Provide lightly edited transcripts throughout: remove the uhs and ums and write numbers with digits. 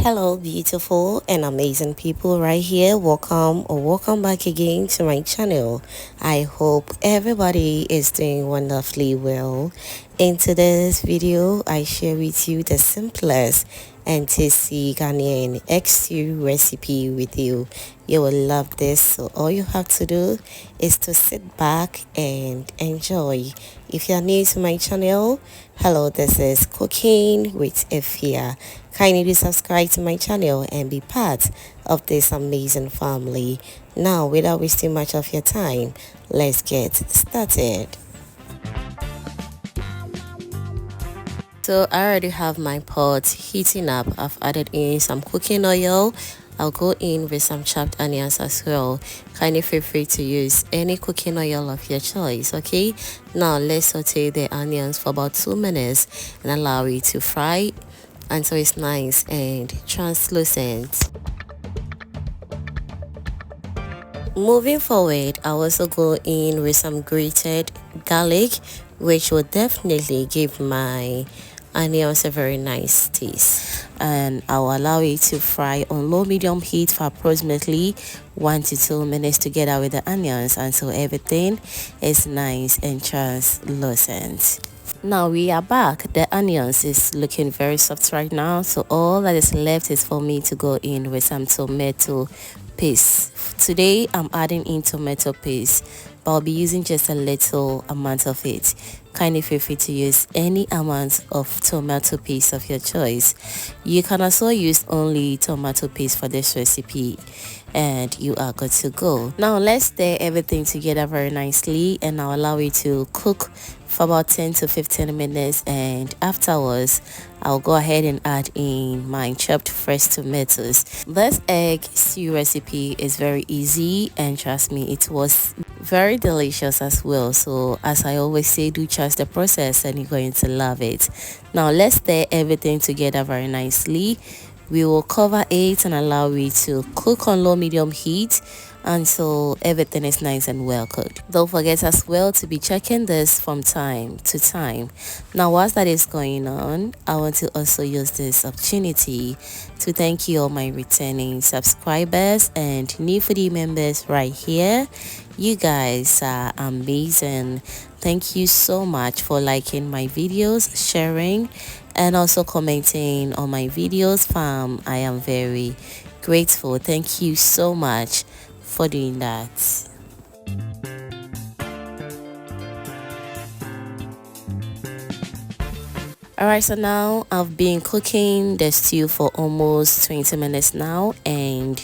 Hello, beautiful and amazing people right here. Welcome back again to my channel. I hope everybody is doing wonderfully well. In today's video, I share with you the simplest and tasty Ghanaian X2 recipe with you. You will love this, so all you have to do is to sit back and enjoy. If you're new to my channel, hello, this is Cooking with Efia. Kindly do subscribe to my channel and be part of this amazing family. Now, without wasting much of your time, let's get started. So I already have my pot heating up. I've added in some cooking oil. I'll go in with some chopped onions as well. Kindly feel free to use any cooking oil of your choice, okay? Now let's saute the onions for about 2 minutes and allow it to fry until it's nice and translucent. Moving forward, I'll also go in with some grated garlic, which will definitely give my onions a very nice taste, and I'll allow it to fry on low medium heat for approximately 1 to 2 minutes together with the onions until everything is nice and translucent. Now we are back. The onions is looking very soft right now, so all that is left is for me to go in with some tomato paste. Today I'm adding in tomato paste, but I'll be using just a little amount of it. Kindly feel free to use any amount of tomato paste of your choice. You can also use only tomato paste for this recipe and you are good to go. Now let's stir everything together very nicely, and I'll allow it to cook for about 10 to 15 minutes, and afterwards I'll go ahead and add in my chopped fresh tomatoes. This egg stew recipe is very easy, and trust me, it was very delicious as well. So as I always say, do trust the process and you're going to love it. Now let's stir everything together very nicely. We will cover it and allow it to cook on low medium heat until everything is nice and well cooked. Don't forget as well to be checking this from time to time. Now whilst that is going on, I want to also use this opportunity to thank you all my returning subscribers and new foodie members right here. You guys are amazing. Thank you so much for liking my videos, sharing, and also commenting on my videos, fam. I am very grateful. Thank you so much for doing that. Alright, so now I've been cooking the stew for almost 20 minutes now, and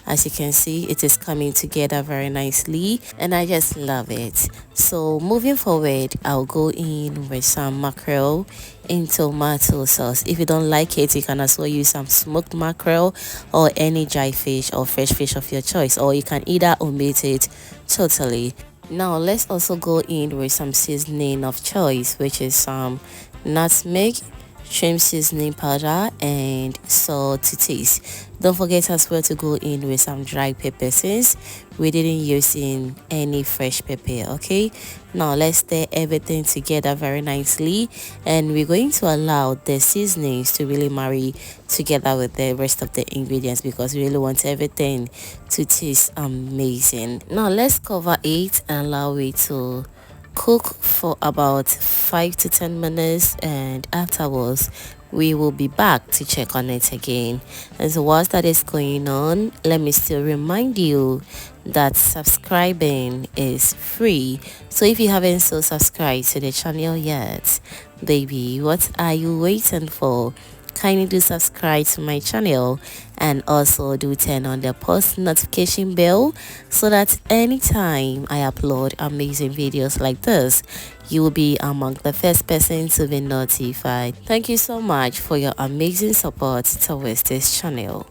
as you can see, it is coming together very nicely and I just love it. So moving forward, I'll go in with some mackerel in tomato sauce. If you don't like it, you can also use some smoked mackerel or any dry fish or fresh fish of your choice, or you can either omit it totally. Now let's also go in with some seasoning of choice, which is some nutmeg, shrimp seasoning powder, and salt to taste. Don't forget as well to go in with some dry pepper, since we didn't use in any fresh pepper. Okay, now let's stir everything together very nicely, and we're going to allow the seasonings to really marry together with the rest of the ingredients, because we really want everything to taste amazing. Now let's cover it and allow it to cook for about 5 to 10 minutes, and afterwards we will be back to check on it again. And so whilst that is going on, let me still remind you that subscribing is free. So if you haven't so subscribed to the channel yet, baby, what are you waiting for? Kindly do subscribe to my channel, and also do turn on the post notification bell so that anytime I upload amazing videos like this, you will be among the first person to be notified. Thank you so much for your amazing support towards this channel.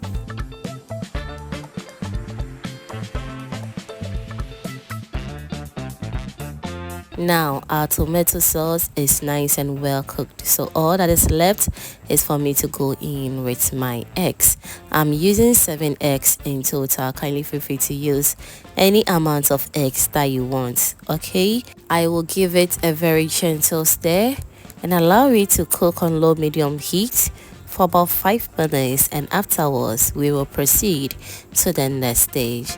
Now our tomato sauce is nice and well cooked, so all that is left is for me to go in with my eggs. I'm using 7 eggs in total. Kindly feel free to use any amount of eggs that you want. Okay, I will give it a very gentle stir and allow it to cook on low medium heat for about 5 minutes, and afterwards we will proceed to the next stage.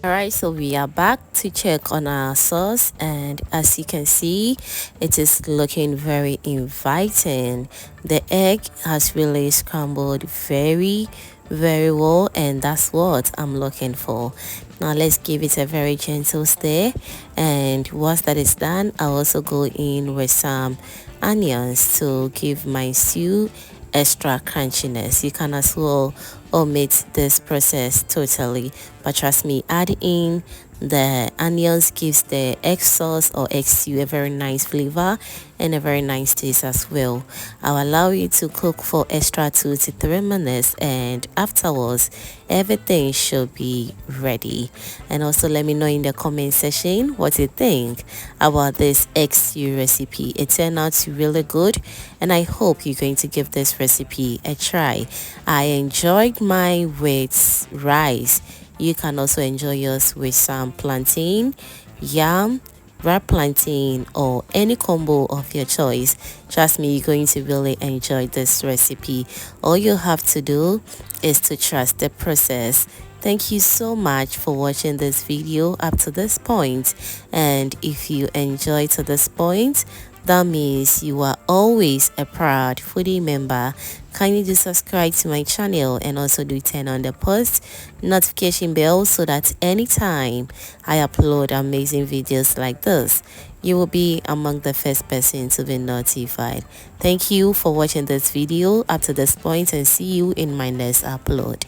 Alright, so we are back to check on our sauce, and as you can see, it is looking very inviting. The egg has really scrambled very well, and that's what I'm looking for. Now let's give it a very gentle stir, and once that is done, I'll also go in with some onions to give my stew extra crunchiness. You can as well omit this process totally, but trust me, add in the onions gives the egg sauce or egg stew a very nice flavor and a very nice taste as well. I'll allow you to cook for extra 2 to 3 minutes, and afterwards everything should be ready. And also let me know in the comment section what you think about this egg stew recipe. It turned out really good, and I hope you're going to give this recipe a try. I enjoyed mine with rice. You can also enjoy yours with some plantain, yam, wrapped plantain, or any combo of your choice. Trust me, you're going to really enjoy this recipe. All you have to do is to trust the process. Thank you so much for watching this video up to this point, and if you enjoyed to this point, that means you are always a proud foodie member. Kindly do subscribe to my channel, and also do turn on the post notification bell so that anytime I upload amazing videos like this, you will be among the first person to be notified. Thank you for watching this video up to this point, and see you in my next upload.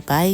Bye.